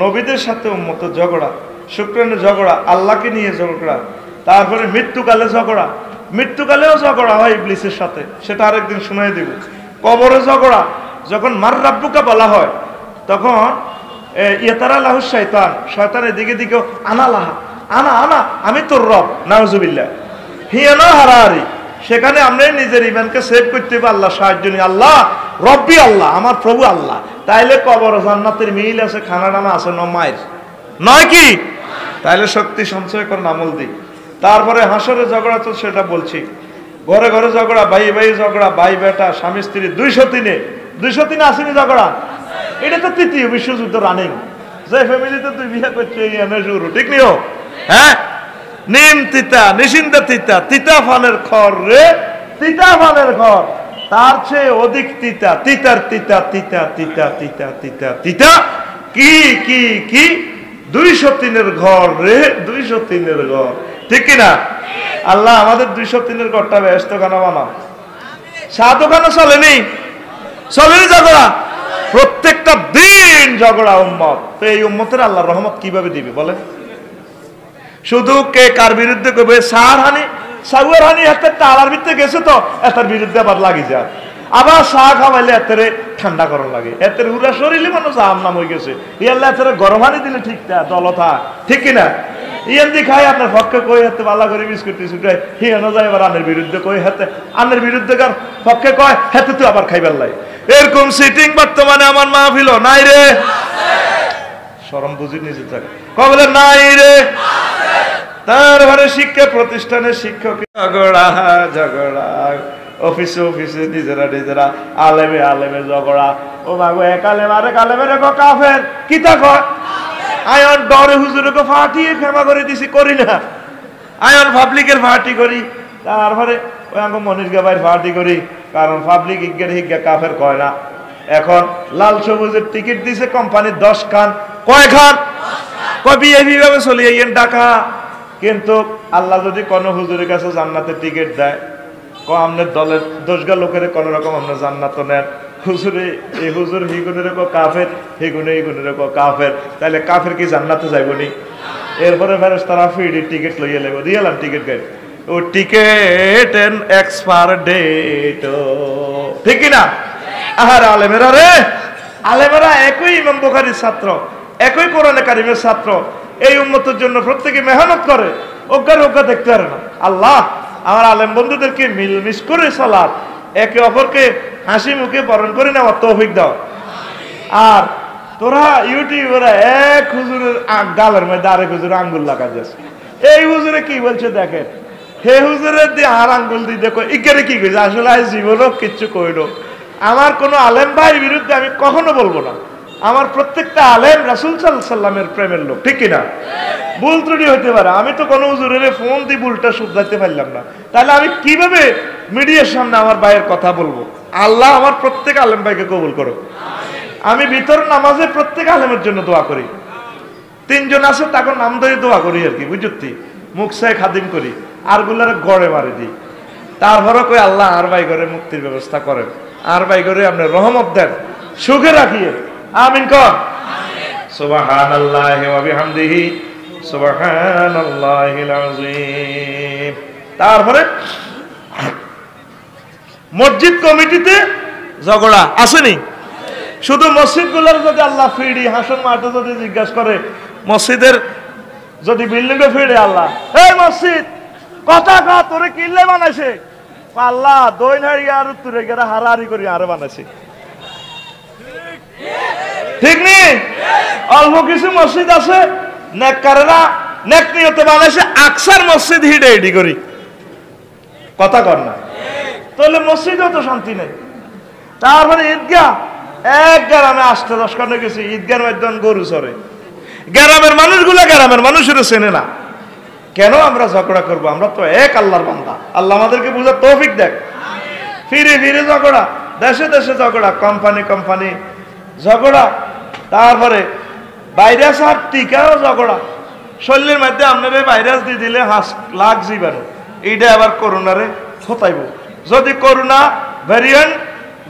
নবীদের সাথে উম্মতের ঝগড়া, শুক্রানের ঝগড়া, আল্লাহকে নিয়ে ঝগড়া, তারপরে মৃত্যুকালে ঝগড়া, মৃত্যুকালেও ঝগড়া হয় ইবলিসের সাথে, সেটা আরেকদিন শুনিয়ে দিব। কবরে ঝগড়া, যখন মার রাব্বুকা বলা হয়, তখন ইয়াতারা লাহু শয়তান, শয়তানের দিকে আনা আমি তোর রব, নাউজুবিল্লাহ, হিয়ানো হারাহারি। সেখানে আমরা নিজের ইমানকে সেভ করতে হবে, আল্লাহ সাহায্য নিয়ে, আল্লাহ রব্বি, আল্লাহ আমার প্রভু আল্লাহ। তাইলে কবর জান্নাতের মিল আছে, খানা টানা আছে, মায়ের নয় কি? তাইলে শক্তি সঞ্চয় করেন, আমল দিই। তারপরে হাসরে ঝগড়া, তো সেটা বলছি। ঘরে ঘরে ঝগড়া, ভাই ঝগড়া, ভাই বেটা, স্বামী স্ত্রী, 203 আসেনি ঝগড়া? এটা তো 3য় বিশ্বযুদ্ধ রানিং, যে ফ্যামিলিতে তুই বিয়ে করছিস শুরু, ঠিক নিও? হ্যাঁ, নিম তিতা, নিষিদ্ধা তিতা, তিতা ফলের খড় রে, তিতা ফলের খড় তার চেয়ে অধিক তিতা, তিতার তিতা, তিতা তিতা তিতা তিতা তিতা। কি কি কি 203-এর ঘর রে, 203-এর ঘর, ঠিক কিনা? আল্লাহ আমাদের 203-এর ঘরটা ব্যস্ত কেন বানাও, সাধু কেন চলেনি, চলেনি ঝগড়া, প্রত্যেকটা দিন ঝগড়া উম্মত। তো এই উম্মতের আল্লাহ রহমত কিভাবে দিবে বলে? শুধু কে কার বিরুদ্ধে করবে, সার হানি সাগুয়ার হানি হাতে তালার ভিতরে গেছে তো এটার বিরুদ্ধে আবার লাগি যায়, আবার চা খাওয়াইলে এতেরে ঠান্ডা গরম লাগে, এতের হুরা শরীরে মানুষ আম নাম হয়ে গেছে, ইয়াল্লা এতেরে গরম হানি দিলে ঠিক দলথা, ঠিক কিনা? ইয়ান্দি খাই আপনার পক্ষে কই হাতে পাল্লা করে বিস্কুট টিস্কুট হিয়ানো যায়, এবার আনের বিরুদ্ধে কই হাতে, আনের বিরুদ্ধে কার পক্ষে কয় হাতে তুই আবার খাইবার লাই। এরকম সিটিং বর্তমানে আমার মাহফিল নাই রে, শরম বুঝি নিজে থাকে কবলে নাই রে। তারপরে শিক্ষা প্রতিষ্ঠানের শিক্ষক ঝগড়া ঝগড়া, অফিসে অফিসে নিজেরা নিজেরা, আলেমে আলেমে ঝগড়া, ও মাগো এক আলেম আরেক আলেমের কাফের, কিতা কয় আয়ন ডরে হুজুরে ফাটিয়ে ক্ষমা করে দিছি, করি না আয়ন পাবলিকের ফাটি করি, তারপরে ওই আঙ্গ মনির গাবাইয়ের ফাটি করি, কারণ পাবলিক ইজ্ঞার হিজ্ঞা কাফের কয় না। এখন লাল সবুজের টিকিট দিছে কোম্পানির 10 খান, কয় খান কয় বিএভি ভাবে চলে যাইয়েন টাকা, কিন্তু আল্লাহ যদি কোন হুজুরের কাছে জান্নাতের টিকিট দেয়, আপনার দলের 10 লোকের কোন রকম আপনার জান্নাত নেন, হুজুরে এই হুজুর হিগুনের কাফের, হিগুনে হিগুনের কাফের, তাহলে কাফের কি জান্নাতে যাইবনি? এরপরে ফেরেশতারা ফ্রি টিকিট লইয়া লাগবে, দিয়ালাম টিকিট গাইড, ও টিকিট এন্ড এক্সপায়ার ডেট, ঠিক না? আহার আলেমেরা রে, আলেমেরা একই ইমাম বুখারীর ছাত্র, একই কোরআনে কারিমের ছাত্র, এই উম্মতের জন্য প্রত্যেকে মেহনত করে, অজ্ঞার অজ্ঞা দেখতে পারে না। আল্লাহ আমার আলেম বন্ধুদেরকে মিলমিশ করে সালাত, একে অপরকে হাসি মুখে বরণ করে নেওয়ার তৌফিক দাও। আর তোরা ইউটিউবেরা এক হুজুরের গালের মধ্যে আরেক হুজুর আঙ্গুল লাগা যাচ্ছে, এই হুজুরে কি বলছে দেখেন, হে হুজুরের দিয়ে আর আঙ্গুল দিয়ে দেখো ইজ্ঞারে কি কইছে, আসলে আজ জীবনও কিচ্ছু কইল। আমার কোনো আলেম ভাই বিরুদ্ধে আমি কখনো বলবো না, আমার প্রত্যেকটা আলেম রাসূল সাল্লাল্লাহু আলাইহি সাল্লামের প্রেমের লোক, ঠিক কিনা? ভুল ত্রুটি হইতে পারে, আমি তো কোনো হুজুরের ফোন দিয়ে ভুলটা শুধরাইতে পারলাম না, তাহলে আমি কিভাবে মিডিয়ার সামনে আমার ভাইয়ের কথা বলবো? আল্লাহ আমার প্রত্যেক আলেম ভাইকে কবুল করো। আমি ভিতর নামাজে প্রত্যেক আলেমের জন্য দোয়া করি, 3 জন আছে তাকে নাম ধরে দোয়া করি আর কি, বুঝতি মুখসায় খাদিম করি, আর গুলার গড়ে মারি দিই, তারপরে কই আল্লাহ আর ভাই করে মুক্তির ব্যবস্থা করেন, আর ভাই করে আপনি রহমত দেন, সুখে রাখিয়ে, আমিন কর। সুবহানাল্লাহি ওয়া বিহামদিহি সুবহানাল্লাহিল আযীম। তারপরে মসজিদ কমিটিতে ঝগড়া আসেনি, শুধু মসজিদগুলোর যদি আল্লাহ ফিরি হাসন মাঠে যদি জিজ্ঞাসা করে, মসজিদের যদি বিল্ডিং এ ফিরে আল্লাহ এই মসজিদ কথা কা তোরে কিল্লে বানাইছে, আল্লাহ দইন হারিয়ে আর তুরে গেরা হারাহারি করি আরে বানাইছে, ঠিক নেই? অল্প কিছু মসজিদ আছে নেককারেরা নেক নিয়তে বানাইছে, আকসার মসজিদ হিডে হিডি করি, কথা কর না, তাহলে মসজিদেও তো শান্তি নেই। তারপরে ঈদগাহ, এক গ্রামে 8-10 খানে গেছি, ঈদগাহের মাধ্যমে গরু চড়ে, গ্রামের মানুষগুলা গ্রামের মানুষের চেনে না, কেন আমরা ঝগড়া করবো? আমরা তো এক আল্লাহর বান্দা, আল্লাহ আমাদেরকে বুঝার তৌফিক দেখ। ফিরে ফিরে ঝগড়া, দেশে দেশে ঝগড়া, কোম্পানি কোম্পানি ঝগড়া, তারপরে ভাইরাস আর টিকাও ঝগড়া, শরীরের মধ্যে আপনারা ভাইরাস দিয়ে দিলে 5 লাখ জীবাণু, এইটা আবার করোনারে হতাইব, যদি করোনা ভ্যারিয়েন্ট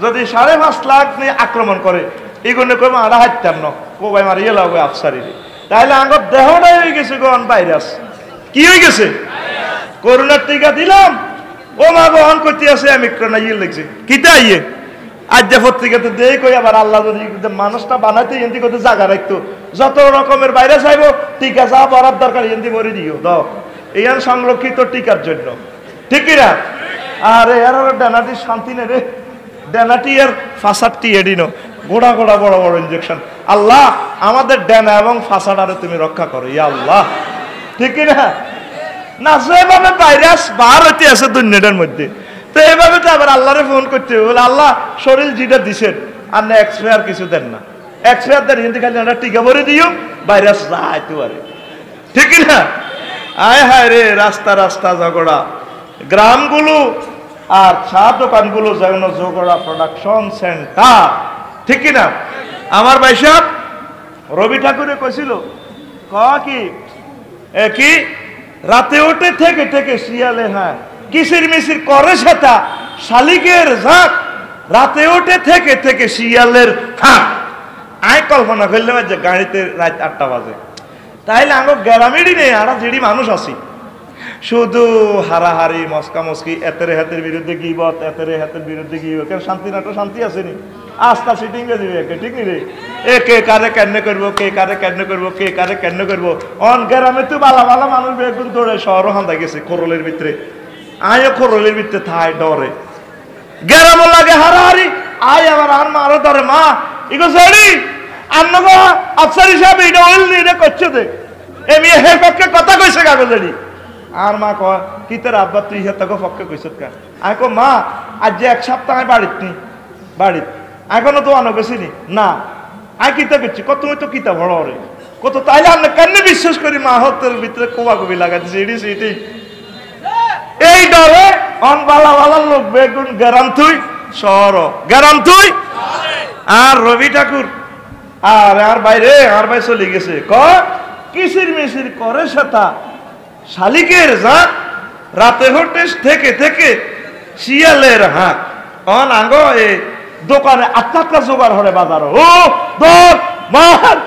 যদি 5.5 লাখ নিয়ে আক্রমণ করে, এগুলো কই মারা হাইতাম না কোবাই মারিয়ে লাগবে আফসারি, তাইলে আমার দেহটাই হয়ে গেছে গন ভাইরাস, কি হয়ে গেছে? করোনার টিকা দিলাম, ও মা গহন করতে আছে আমি ইয়ে লিখছি কিতা ইয়ে আজ যে পত্রিকাতে দেই কই, আবার আল্লাহ যদি মানুষটা বানাইতে এমনি করতে জায়গা রাখতো, যত রকমের ভাইরাস আইব টিকা যা বরাদ দরকার এমনি মরে দিও দাও, এই সংরক্ষিত টিকার জন্য, ঠিক কিনা? আরে আর ডানাটি শান্তি নেই রে, ডানাটি আর ফাঁসাটি এডিনো গোড়া গোড়া বড় বড় ইনজেকশন, আল্লাহ আমাদের ডানা এবং ফাঁসাটারে তুমি রক্ষা করো ইয়া আল্লাহ, ঠিক কিনা? না যেভাবে ভাইরাস বার হইতে আছে দুনিয়াটার মধ্যে, তো এইভাবে তো আবার আল্লাহরে ফোন করতে বলে, আল্লাহ শরীর যেটা দিছেন আর না এক্সপায়ার কিছু দেন না, এক্সপায়ার দেন হিন্দি খালি আমরা টিকা ভরে দিও ভাইরাস যাইতে পারে, ঠিক না? আয় হায় রে, রাস্তা রাস্তা ঝগড়া, গ্রামগুলো আর চা দোকানগুলো যেন ঝগড়া প্রোডাকশন সেন্টার, ঠিক কিনা? আমার ভাই সাহেব রবি ঠাকুরে কইছিল কি রাতে ওঠে থেকে থেকে শিয়ালে, হ্যাঁ কিসির মিসির করে সেটা শালিকের ঝাঁক, রাতে ওঠে থেকে থেকে শিয়ালের ফাঁক। আয় কল্পনা করলাম যে গাড়িতে রাত 8টা বাজে, তাইলে আঙ্গ গ্রামেরই নেই আর যেডি মানুষ আছি, শুধু হারাহারি মস্কা মস্কি, এতের হাতের বিরুদ্ধে গিবত, এতের হাতের বিরুদ্ধে গিবত। কেন শান্তি নাটো শান্তি আসেনি, আস্থা সিটিং এ দিবে একে, ঠিক রে? এ কে কারে কেন করবো, কে কারে কেন করবো, কে কারে কেন করবো। অন গ্রামে তো বালা বালা মানুষ একদম দৌড়ে শহরও হান্দা গেছে খোরলের ভিতরে, আয়ও খোরলের ভিতরে থাই ডরে, গ্রামও লাগে হারাহারি। আয় আবার আর মা আরো ধরে, মা ইগো সারি আন্নগো আফসার হিসাবে এটা ওইল নি এটা করছে দে, এমনি হের পক্ষে কথা কইছে কাগজেরই। আর মা কয় কি তোর আব্বা তুই হেতাকে পক্ষে কইছ কা? আমি কো মা আজ যে 1 সপ্তাহ আমি বাড়িত নি, বাড়িত এখনো তো আনো গেছিনি না, আমি কিতা করছি কত, তুমি তো কিতা বড় রে কত, তাইলে আমি কেন বিশ্বাস করি মা হতের ভিতরে কোবাকুবি লাগাচ্ছে এটি সেটি। এই ডরে অন বালা বালা লোক বেগুন গেরাম তুই শহর, গেরাম তুই। আর রবি ঠাকুর আর বাইরে আর ভাই চলে গেছে, ক কিসির মিসির করে সেটা শালিকের ঝাঁক, রাতে হোটে থেকে থেকে শিয়ালের হাঁক। অন আঙ্গ এ দোকানে 8টা জোগাড় হরে বাজার, ও দর মার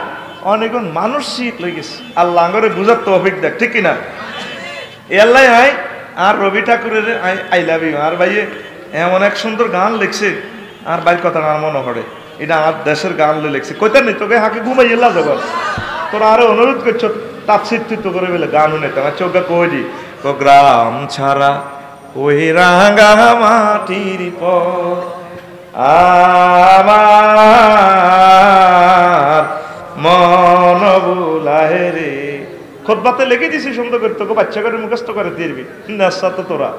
অনেকক্ষণ মানুষ শীত লেগেছে। আল্লাহ আঙ্গরে বুঝার তৌফিক দেখ, ঠিক কিনা? এল্লাই আই আর রবি ঠাকুরের আই লাভ ইউ। আর ভাইয়ে এমন এক সুন্দর গান লিখছে, আর বাইর কথা না মনে পড়ে, এটা আমার দেশের গান লিখছে। কইতা নেই তোকে হাঁকে ঘুমাই এলা জগৎ, তোরা আরো অনুরোধ করছো তাফসীর তুই তো করে বলে গান শুনে তোমার চোখে কই দি, তো গ্রাম ছাড়া ওই রাঙা মাটির পর আমার মন বুলাহে রে। খুতবাতে লিখে দিছি সুন্দর করে, তোকে বাচ্চা করে মুখস্থ করে দিবি তো তোরা।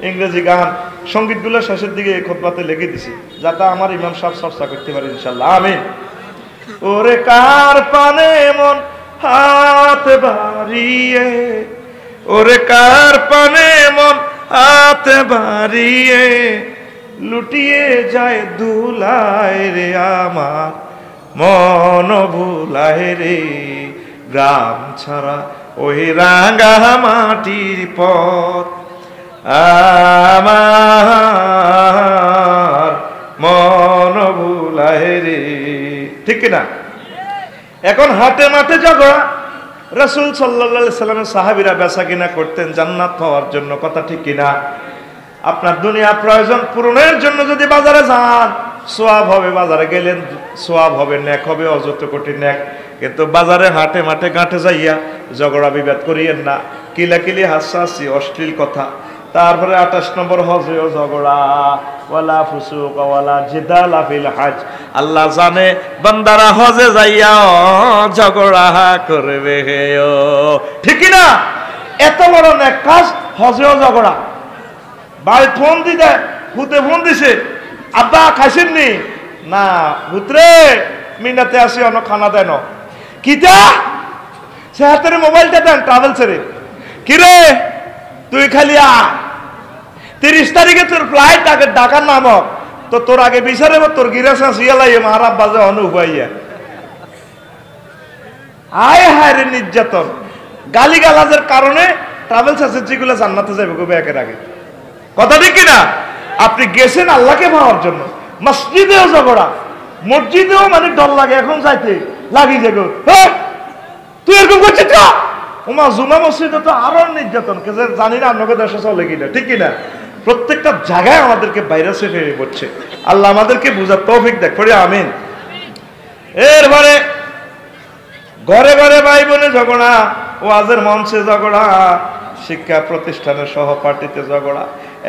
ইংরেজি গান সঙ্গীতগুলো শেষের দিকে খুতবাতে লিখে দিছি, যাতে আমার ইমাম সাহেব চর্চা করতে পারে ইনশাল্লাহ, আমিন। ওরে কার পানে মন হাত বাড়িয়ে, ওরে কার পানে মন হাত বাড়িয়ে, লুটিয়ে যায় দুলায় রে আমার মন ভুলায় রে। গ্রাম ছাড়া ওই রাঙা মাটির পথ আমার মন ভুলায় রে, ঠিক কিনা? এখন হাটে মাঠে ঝগড়া, রাসূল সাল্লাল্লাহু আলাইহি সাল্লামের সাহাবীরা বেচা কিনা করতেন জান্নাত পাওয়ার জন্য, কথা ঠিক কিনা? আপনার দুনিয়া প্রয়োজন পূরণের জন্য যদি বাজারে যান সওয়াব হবে, বাজারে গেলেন সওয়াব হবে, নেক হবে, অযত কোটি নেক। কিন্তু বাজারে হাটে মাঠে গাঁটে যাইয়া ঝগড়া বিবাদ করিয়েন না, কিলাকিলি হাসাহাসি অশ্লীল কথা। তারপরে 28 নম্বর হজেও ঝগড়া, ওয়ালা ফুসুক ওয়ালা জিদালা ফিল হজ। আল্লাহ জানে বান্দারা হজে যাইয়া ঝগড়া করবে, ঠিক না? এত বড় নেক কাজ, হজেও ঝগড়া। ভাই ফোন দিতে, হুতে ফোন দিছে, আব্বা খাইছেন নি? না হুতরে মিনাতে আসি অন্য খানা দেন, কিতা সে হাতের মোবাইলটা দেন ট্রাভেলসের। কিরে তুই খালি 30 তারিখে তোর ফ্লাইট আগে ঢাকার নামক, তো তোর আগে বিচারে তোর গিরাসা শিয়ালাই মারাব বাজে অনুভাইয়া। আয় হায় রে নির্যাতন, গালি গালাজের কারণে ট্রাভেলস এজেন্সি গুলো জান্নাতে যাবে কবে একের আগে, কথা ঠিক কিনা? আপনি গেছেন আল্লাহকে পাওয়ার জন্য, মসজিদেও ঝগড়া, মসজিদেও মানে ডর লাগে এখন যাইতে লাগি যে গো তুই এরকম করছিস না, ওমা জুমা মসজিদে তো আরো নির্যাতন, কে জানি না আপনাকে দেশে চলে কিনা, ঠিক কিনা? প্রত্যেকটা জায়গায় আমাদেরকে ভাইরাস হয়ে পড়ছে। আল্লাহ আমাদেরকে বুঝার তৌফিক দেখ, পড়ে আমিন। এরপরে ঘরে ঘরে ভাই বোনে ঝগড়া, ওয়াজের মঞ্চে ঝগড়া, শিক্ষা প্রতিষ্ঠানের সহপাঠীতে ঝগড়া,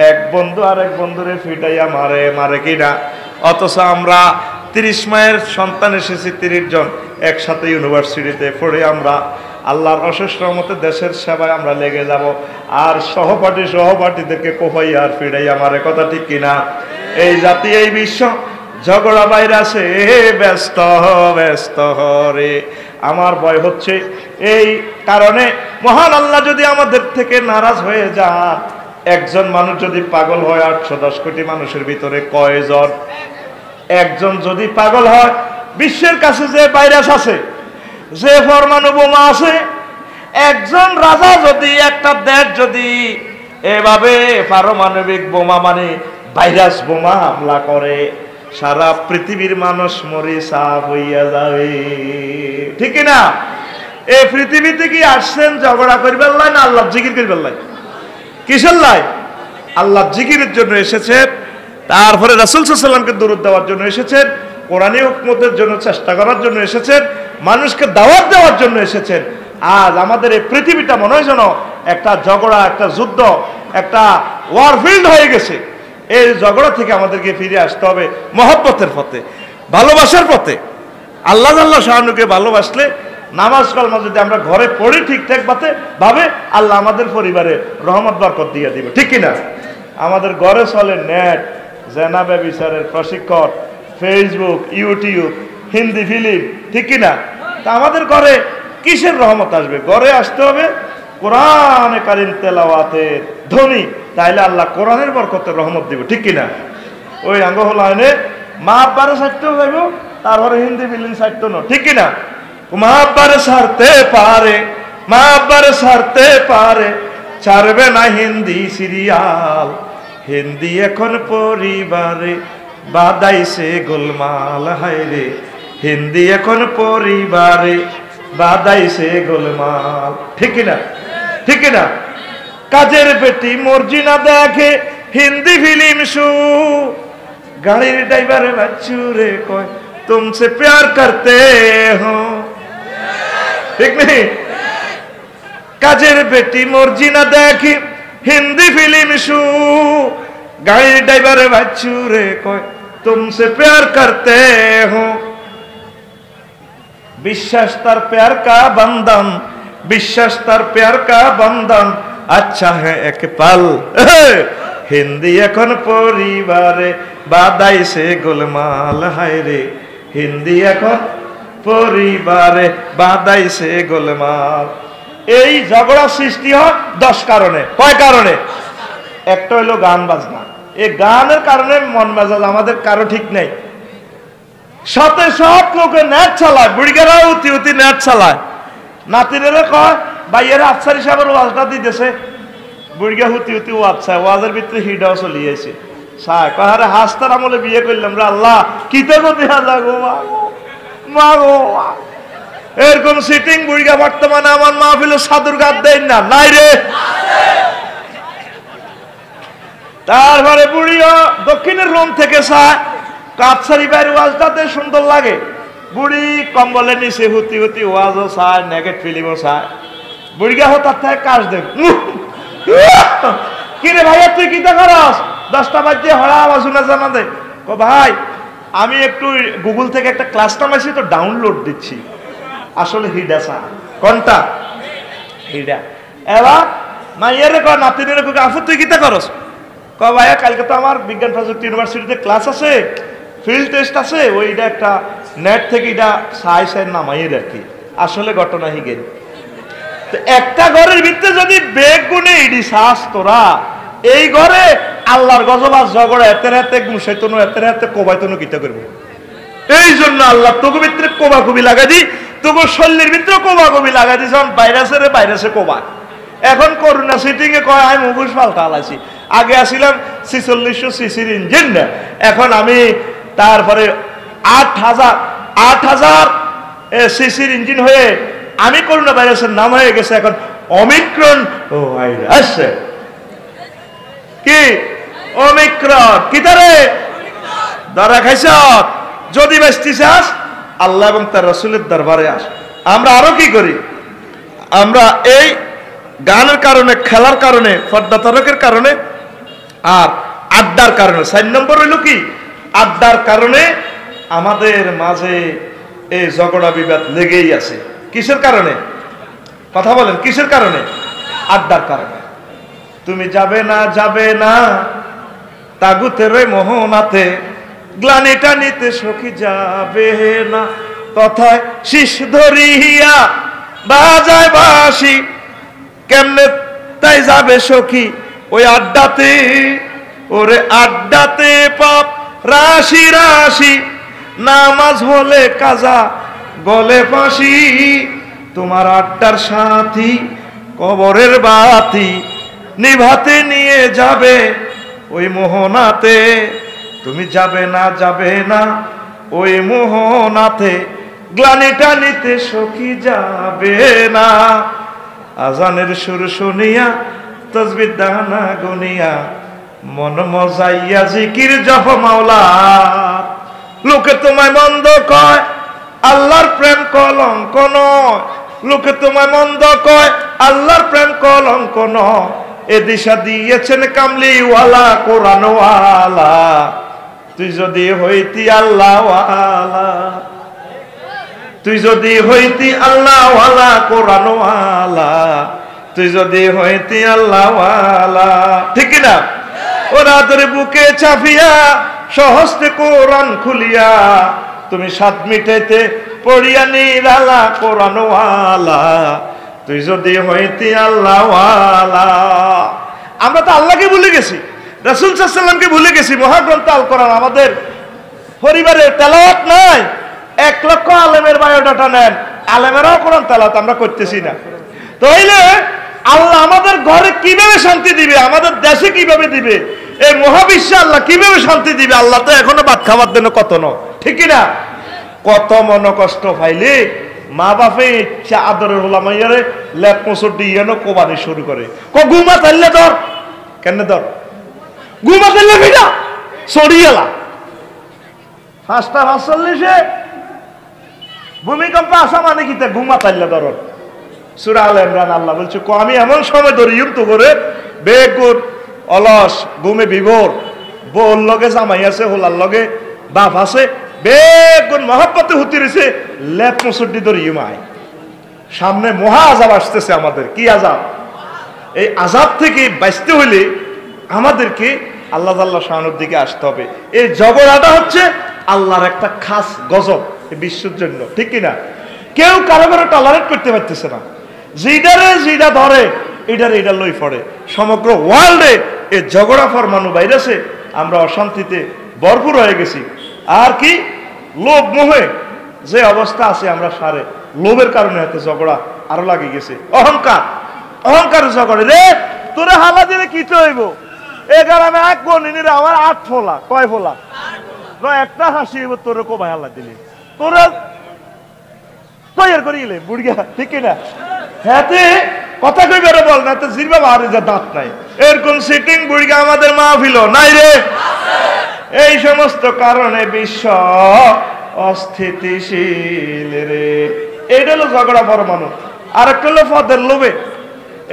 এক বন্ধু আরেক বন্ধুরে ফিটাইয়া মারে, মারে কিনা? অথচ আমরা 30 মায়ের সন্তান এসেছি 30 জন একসাথে ইউনিভার্সিটিতে পড়ে, আমরা আল্লাহর অশেষ রহমতে দেশের সেবায় আমরা লেগে যাব, আর সহপাঠীদেরকে কোপাইয়া আর ফিরাইয়া মারে, কথা ঠিক কিনা? এই জাতি এই বিশ্ব ঝগড়া ভাইরাসে ব্যস্ত ব্যস্ত রে। আমার ভয় হচ্ছে এই কারণে মহান আল্লাহ যদি আমাদের থেকে নারাজ হয়ে যান, একজন মানুষ যদি পাগল হয় 810 কোটি মানুষের ভিতরে কয়জন? একজন যদি পাগল হয়, বিশ্বের কাছে যে ভাইরাস আছে, যে পরমাণু বোমা আছে, একজন রাজা যদি, একটা দেশ যদি এভাবে পারমাণবিক বোমা মানে ভাইরাস বোমা হামলা করে, সারা পৃথিবীর মানুষ মরে সাফ হইয়া যাবে। ঠিক না? এই পৃথিবীতে কি আসছেন ঝগড়া করিবার লাই না আল্লাহ জিকির করিবার লাই? কিসের লাই? আল্লাহ জিকিরের জন্য এসেছেন, তারপরে রাসূল সাল্লাল্লাহু আলাইহি ওয়াসাল্লামকে দরুদ দেওয়ার জন্য এসেছেন, কোরআনী হুকমতের জন্য চেষ্টা করার জন্য এসেছেন, মানুষকে দাওয়াত দেওয়ার জন্য এসেছেন। আজ আমাদের এই পৃথিবীটা মনে হয় যেন একটা ঝগড়া, একটা যুদ্ধ, একটা ওয়ারফিল্ড হয়ে গেছে। এই ঝগড়া থেকে আমাদেরকে ফিরে আসতে হবে মহব্বতের পথে, ভালোবাসার পথে। আল্লাহ আল্লাহ শাহানুকে ভালোবাসলে নামাজ কালমা যদি আমরা ঘরে পড়ি ঠিকঠাক ভাবে, আল্লাহ আমাদের পরিবারে রহমত বরকত দিয়ে দিবে। ঠিক কিনা? আমাদের ঘরে চলে নেট, জেনা ব্যভিচারের প্রশিক্ষণ, ফেসবুক, ইউটিউব, হিন্দি ফিল্ম। ঠিক কিনা? তা আমাদের ঘরে কিসের রহমত আসবে? ঘরে আসতে হবে কোরআনে কারিম তেলাওয়াতের ধ্বনি, তাইলে আল্লাহ কোরআনের বরকতের রহমত দিব। ঠিক কিনা? ওই আঙ্গ হল আইনে মা আব্বারে ছাড়তেও যাইব, তারপরে হিন্দি ফিল্ম ছাড়তো না। ঠিক কিনা? মা আব্বারে ছাড়তে পারে, মা আব্বারে ছাড়তে পারে, ছাড়বে না হিন্দি সিরিয়াল। হিন্দি এখন পরিবারে বাদাইছে গোলমাল, হায়রে হিন্দি এখন পরিবারে বাদাইছে গোলমাল। ঠিক কিনা? ঠিক কিনা? কাজের বেটি মর্জিনা দেখে হিন্দি ফিল্ম শো, গাড়ির ড্রাইভারে বাচ্চু রে কয় তুমসে প্যার করতে হো। ঠিক নেই? কাজের বেটি মর্জিনা দেখে হিন্দি ফিল্ম শো, গাড়ির ড্রাইভারে বাচ্চু রে কয় তুমসে প্যার করতে হো। বিশ্বাস তার প্যার কা বন্ধন, বিশ্বাস তার প্যার কা বন্ধন, আচ্ছা হ্যাঁ এক পাল। হিন্দি এখন পরিবারে বাদাইছে গোলমাল, হায়রে হিন্দি এখন পরিবারে বাদাইছে গোলমাল। এই ঝগড়া সৃষ্টি হয় 10 কারণে। কয় কারণে? একটা হলো গান বাজনা। এই গানের কারণে মন মেজাজ আমাদের কারো ঠিক নেই। সাথে সব লোকে নেট চালায়, বুড়িগারা উতি উতি নেট চালায়। নাতিনেরা কয় ভাইয়েরা আফসারি সাহেবের ওয়াজটা দিতেছে, বুড়িগা হুতি হুতি ওয়াজ চায়, ওয়াজের ভিতরে হিডাও চলিয়েছে। সায় কয় আরে হাসতার আমলে বিয়ে করলাম রে আল্লাহ, কিতে গো দেখা যায় গো মা গো, মা গো। এরকম সিটিং বুড়িগা বর্তমানে আমার মাহফিলে সাধুর গাদ দেন না, নাই রে। তারপরে বুড়িও দক্ষিণের রুম থেকে চায়, কাপসারি বাইরে ওয়াজটাতে সুন্দর লাগে। বুড়ি কম্বলের নিচে হুতি হুতি ওয়াজও চায়, নেগেট ফিল্মও চায়। বুড়িগা হঠাৎ থেকে কাজ দেখ, কিরে ভাইয়া তুই কি দেখাস? 10টা বাজে হরা আওয়াজ শুনে জানা দে। ও ভাই আমি একটু গুগল থেকে একটা ক্লাস নামাইছি তো ডাউনলোড দিচ্ছি। আসলে হিডা চা কোনটা? হিডা। এবার মাইয়ারে কয় নাতিনের কয় আফু তুই কি করস? ক ভাইয়া কালকে তো আমার বিজ্ঞান প্রযুক্তি ইউনিভার্সিটিতে ক্লাস আছে, ফিল্ড টেস্ট আছে, ওইটা একটা নেট থেকে এটা সাই নামাইয়ে রাখি। আসলে ঘটনা হিগেন একটা ঘরের ভিতরে যদি বেগ গুনে ইডি শ্বাস তোরা, এই ঘরে আল্লাহর গজবাস ঝগড়া এতের হাতে গুছাইতনো, এতের হাতে কোবাইতনো কিতা করবো? এই জন্য আল্লাহ তোকে ভিতরে কোবা কবি লাগাই দি, তোকে শরীরের ভিতরে কোবা কবি লাগাই দিস। ভাইরাসে রে ভাইরাসে কোবা। এখন করোনা সিটিং এ কয় আমি মুখোশ পাল্টা আলাইছি। আগে আসিলাম 4600 সিসির ইঞ্জিন না, এখন আমি তারপরে 8000 সিসির ইঞ্জিন হয়ে আমি করোনা ভাইরাসের নাম হয়ে গেছে এখন ওমিক্রন ভাইরাস। কি ওমিক্রন? কি তারে ধরা খাইছ? যদি বেশি চাস আল্লাহ এবং তার রাসূলের দরবারে আস। আমরা আরো কি করি? আমরা এই গানের কারণে, খেলার কারণে, পর্দা তরকের কারণে আর আড্ডার কারণে। 4 নম্বর হইল কি? আড্ডার কারণে আমাদের মাঝে এই ঝগড়া বিবাদ লেগেই আছে। কিসের কারণে? কথা বলেন, কিসের কারণে? আড্ডার কারণে। তুমি যাবে না যাবে না তাগুতের মোহনাতে, গ্লানিটা নিতে সখী যাবে না, কথায় শীষ ধরিয়া বাজায় বাঁশি, কেমনে তাই যাবে সখী ওই আড্ডাতে, ওরে আড্ডাতে পাপ রাশি রাশি, নামাজ হলে কাজা গলে ফাঁসি, তোমার আড্ডার সাথী কবরের বাতি, নিভাতে নিয়ে যাবে ওই মোহনাতে, তুমি যাবে না ওই মোহনাতে, গ্লানিটা নিতে সখী যাবে না। আজানের সুর শুনিয়া তসবির দানা গুনিয়া, মন মজাইয়া জিকির জপ মাওলা, লোকে তোমায় মন্দ কয় আল্লাহর প্রেম কলঙ্ক নয়, লোকে তোমায় মন্দ কয় আল্লাহর প্রেম কলঙ্ক নয়, এ দিশা দিয়েছেন কামলিওয়ালা কোরআনওয়ালা, তুই যদি হইতি আল্লাহওয়ালা, তুই যদি হইতি আল্লাহওয়ালা কোরআনওয়ালা, তুই যদি হইতি আল্লাহওয়ালা, ঠিক না? ওরা তোর বুকে চাপিয়া সহস্তে কোরআন খুলিয়া, তুমি সাত মিটাইতে পড়িয়া নিরালা কোরআনওয়ালা, তুই যদি হইতি আল্লাহওয়ালা। আমরা তো আল্লাহকে ভুলে গেছি, রাসূল সাল্লাল্লাহু আলাইহি ওয়াসাল্লামকে ভুলে গেছি। মহাগ্রন্থ আল কোরআন আমাদের পরিবারে তেলাওয়াত নাই। 1 লক্ষ আলেমের বায়োডাটা নেন, আলেমেরাও কোরআন তেলাওয়াত আমরা করতেছি না। তাইলে আল্লাহ আমাদের ঘরে কিভাবে শান্তি দিবে, আমাদের দেশে কিভাবে দিবে, এই মহাবিশ্বে আল্লাহ কিভাবে শান্তি দিবে? আল্লাহ তো এখনো ভাত খাবার দেন কত ন, ঠিক না? কত মন কষ্ট পাইলে মা বাপে ইচ্ছা আদরের হোলামাইয়ারে ল্যাপ মোসর দিয়ে কোবানি শুরু করে, ঘুমা তাইলে ধর, কেন ধর ঘুমা তাইলে ভিড়া সরিয়েলা 5:45 ভূমিকম্প আসা মানে কি তা ঘুমা তাইলে ধর। সূরা আল ইমরান আল্লাহ বলছে আমি এমন সময় ধরিম তো করে বেগুন অলস ঘুমে বিভোর, বউর লগে জামাই আছে, হোলার লগে বাপ আছে, বেগুন মহব্বতে হুতি রয়েছে, লেপ মুসুড্ডি ধরিম আয়। সামনে মহা আযাব আসতেছে আমাদের। কি আযাব? এই আযাব থেকে বাঁচতে হইলে আমাদেরকে আল্লাহ শানের দিকে আসতে হবে। এই ঝগড়াটা হচ্ছে আল্লাহর একটা খাস গজব এই বিশ্বের জন্য, ঠিক কিনা? কেউ কারো কারো টলারেট করতে পারতেছে না, যেটা ধরে এটা লই পড়ে। সমগ্র ওয়ার্ল্ডে এই ঝগড়া ফরমানো ভাইরাসে আমরা অশান্তিতে ভরপুর হয়ে গেছি। আর কি লোভ মোহে যে অবস্থা আছে আমরা সারে, লোভের কারণে হয়তো ঝগড়া আরো লাগে গেছে। অহংকার ঝগড়ে রে, তোরে হালা দিলে কি তো হইব? এ গ্রামে এক গণিনীরা আমার 8 ফোলা, কয় ফোলা? একটা হাসি হইব তোরে কোবাই হালা দিলে, তোরা তৈরি করিলে বুড়িয়া, ঠিক না? হাতে কথা কইবারে বল না তো জিরবা বাহারে যা দাঁত নাই, এরকম সিটিং বুড়িয়া আমাদের মাহফিল নাই রে। এই সমস্ত কারণে বিশ্ব অস্থিতিশীল রে। এইটা হলো ঝগড়া পরমাণু। আর একটা হলো ফদের লোভে,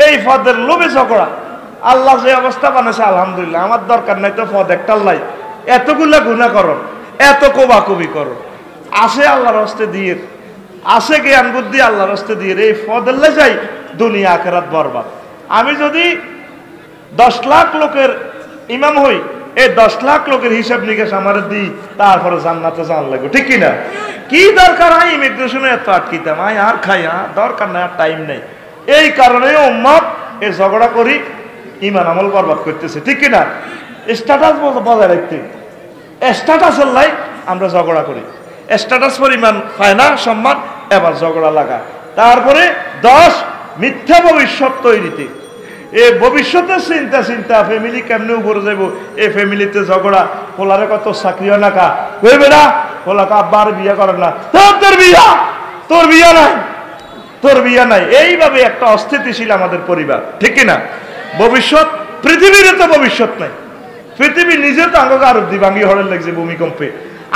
এই ফদের লোভে ঝগড়া। আল্লাহ যে অবস্থা বানাইছে আলহামদুলিল্লাহ, আমার দরকার নাই তো ফদ একটা লাই, এতগুলা গুনাহ করো, এত কোবাকুবি করো, আসে আল্লাহর হস্তে দিয়ে, আসে জ্ঞান বুদ্ধি আল্লাহর হস্তে দিয়ে, এই ফদেল্লে যাই দুনিয়া আখিরাত বরবাদ। আমি যদি 10 লাখ লোকের ইমাম হই, এই 10 লাখ লোকের হিসাব নিকাশ আমার দিই, তারপরে জান্নাতে যাওয়ার লাগবে, ঠিক কিনা? কি দরকার হয় ইমিগ্রেশনে এত আটকিতাম, আর খাই দরকার নাই, আর টাইম নেই। এই কারণে উম্মত এই ঝগড়া করি ইমান আমল বরবাদ করতেছে, ঠিক কিনা? স্ট্যাটাস বজায় রাখতে, স্ট্যাটাসের লাই আমরা ঝগড়া করি, স্ট্যাটাস পরিমাণ পায় না সম্মান, এবার ঝগড়া লাগা। তারপরে 10 মিথ্যা ভবিষ্যৎ তৈরিতে, এই ভবিষ্যতের চিন্তা ফ্যামিলি কেমনে উপরে যাবো, এই ফ্যামিলিতে ঝগড়া, পোলারে কত চাকরি হয় না কা ওই বেড়া, পোলাকে আব্বার বিয়ে করেন না, তোর বিয়া নাই। এইভাবে একটা অস্থিতিশীল আমাদের পরিবার, ঠিক কিনা? ভবিষ্যৎ পৃথিবীর তো ভবিষ্যৎ নাই, পৃথিবী নিজে তো আঙ্গ আরব দিবাঙ্গি হরের লাগছে ভূমিকম্পে।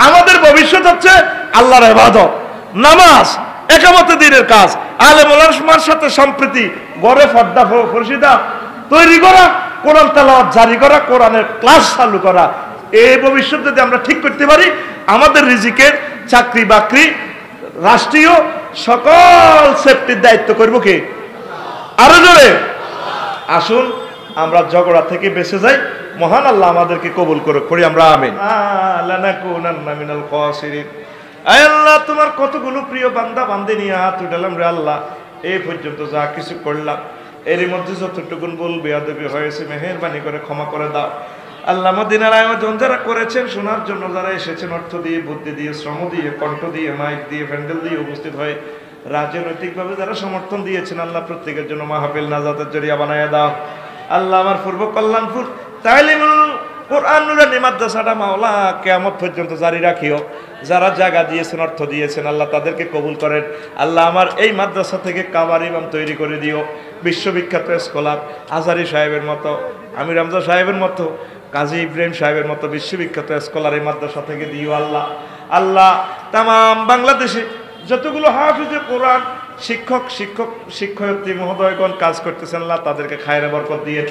আমাদের ভবিষ্যৎ হচ্ছে আল্লাহর ইবাদত, নামাজ, একামতে দিনের কাজ, আলেম ওলামার সাথে সম্প্রীতি, গড়ে পর্দা ফরশিদা তৈরি করা, কোরআন তেলাওয়াত জারি করা, কোরআনের ক্লাস চালু করা। এই ভবিষ্যৎ যদি আমরা ঠিক করতে পারি, আমাদের রিজিকের, চাকরি বাকরি, রাষ্ট্রীয় সকল সেফটির দায়িত্ব করবো কে? আরো জোরে আসুন, আমরা ঝগড়া থেকে বেঁচে যাই। মহান আল্লাহ আমাদেরকে কবুল করুক, পড়ি আমরা আমিন। লানাকুনান্না মিনাল খাসিরিন। আয় আল্লাহ, তোমার কতগুলো প্রিয় বান্দা বান্দে নিয়ে হাত উঠালাম রে আল্লাহ। এই পর্যন্ত যা কিছু করলাম এরই মধ্যে যতটুকুন ভুল বেয়াদবি হয়েছে মেহেরবানি করে ক্ষমা করে দাও আল্লাহ। মদিনার আয়োজন যারা করেছেন, শোনার জন্য যারা এসেছেন, অর্থ দিয়ে, বুদ্ধি দিয়ে, শ্রম দিয়ে, কণ্ঠ দিয়ে, মাইক দিয়ে, প্যান্ডেল দিয়ে উপস্থিত হয়ে রাজনৈতিকভাবে যারা সমর্থন দিয়েছেন আল্লাহ, প্রত্যেকের জন্য মাহফিল নাজাতের জরিয়া বানায় দাও আল্লাহ। আমার পূর্ব কল্যাণপুর তালিমুল কোরআন নুরানি মাদ্রাসাটা মাওলা কিয়ামত পর্যন্ত জারি রাখিও। যারা জায়গা দিয়েছেন, অর্থ দিয়েছেন আল্লাহ, তাদেরকে কবুল করেন আল্লাহ। আমার এই মাদ্রাসা থেকে কাবার ইমাম তৈরি করে দিও, বিশ্ববিখ্যাত স্কলার আজারি সাহেবের মতো, আমির হামজা সাহেবের মতো, কাজী ইব্রাহিম সাহেবের মতো বিশ্ববিখ্যাত স্কলার এই মাদ্রাসা থেকে দিও আল্লাহ। আল্লাহ, তাম বাংলাদেশে যতগুলো হাফিজে কোরআন শিক্ষয়িত্রী মহোদয়গণ কাজ করতেছেন আল্লাহ, তাদেরকে খায়রে বরকত দিয়ে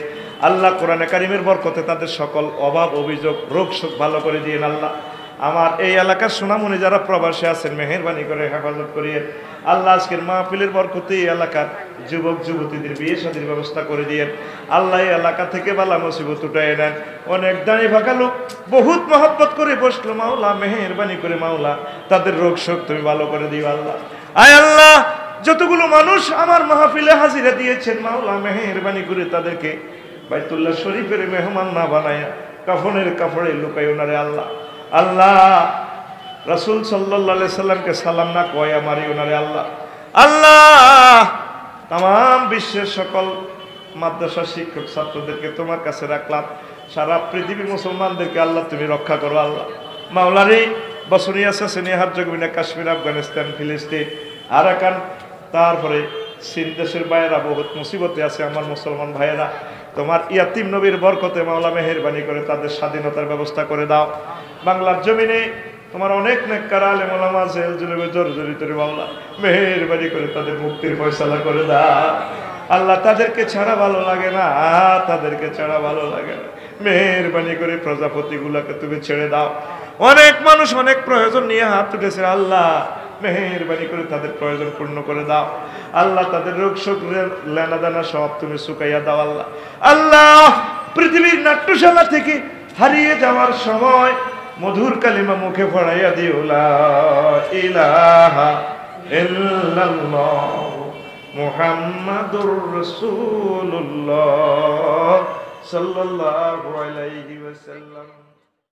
আল্লাহ। কোরআনে কারিমের বরকতে তাদের সকল অভাব, অভিযোগ, রোগ শোক ভালো করে দিয়ে আল্লাহ। আমার এই এলাকার সোনামণি যারা প্রবাসী আছেন মেহেরবানি করে হেফাজত করিয়ে আল্লাহ। আজকের মাহফিলের বরকতে এই এলাকার যুবক যুবতীদের বিয়ে শাদীর ব্যবস্থা করে দিয়ে আল্লাহ। এই এলাকা থেকে বালা মুসিবত উঠায় নেন। অনেক দাঁড়িয়ে ফাঁকা লোক বহুত মহব্বত করে বসলো মাওলা, মেহেরবানি করে মাওলা তাদের রোগ শোক তুমি ভালো করে দিও আল্লাহ। আয় আল্লাহ, যতগুলো মানুষ আমার মাহফিলে হাজিরা দিয়েছেন মাওলা, মেহেরবানি করে তাদেরকে বাইতুল্লাহ শরীফের মেহমান না বানায়া কাফনের কাপড়ে লুকাই ওনারে আল্লাহ। আল্লাহ, রাসূল সাল্লাল্লাহু আলাইহি সাল্লামকে সালাম না কয় আমারে ওনারে আল্লাহ। আল্লাহ, তাম বিশ্বের সকল মাদ্রাসা শিক্ষক ছাত্রদেরকে তোমার কাছে রাখলাম। সারা পৃথিবীর মুসলমানদেরকে আল্লাহ তুমি রক্ষা করো আল্লাহ। মাওলারে বসনিয়া সেসনিয়া হারজগোভিনা, কাশ্মীর, আফগানিস্তান, ফিলিস্তিন, আরাকান, তারপরে চীন দেশের বাইরা বহুত মুসিবতে আছে আমার মুসলমান ভাইয়েরা। তোমার ইয়াতিম নবীর বরকতে মাওলা মেহেরবানি করে তাদের স্বাধীনতার ব্যবস্থা করে দাও। বাংলার জমিনে তোমার অনেক নেককার আলেম ওলামা জেল জুলুমে জর্জরিত রে মাওলা, মেহেরবানি করে তাদের মুক্তির ফয়সালা করে দাও আল্লাহ। তাদেরকে ছাড়া ভালো লাগে না, তাদেরকে ছাড়া ভালো লাগে না। মেহেরবানি করে প্রজাপতিগুলাকে তুমি ছেড়ে দাও। অনেক মানুষ অনেক প্রয়োজন নিয়ে হাত উঠেছে আল্লাহ, মেহেরবানি করে তাদের প্রয়োজন পূর্ণ করে দাও আল্লাহ। তাদের রোগ শোক লেনা দানা সব তুমি শুকাইয়া দাও আল্লাহ। আল্লাহ, পৃথিবীর নাট্যশালা থেকে হারিয়ে যাওয়ার সময় মধুর কালিমা মুখে পড়াইয়া দিও, লা ইলাহা ইল্লাল্লাহ মুহাম্মাদুর রাসূলুল্লাহ সাল্লাল্লাহু আলাইহি ওয়াসাল্লাম।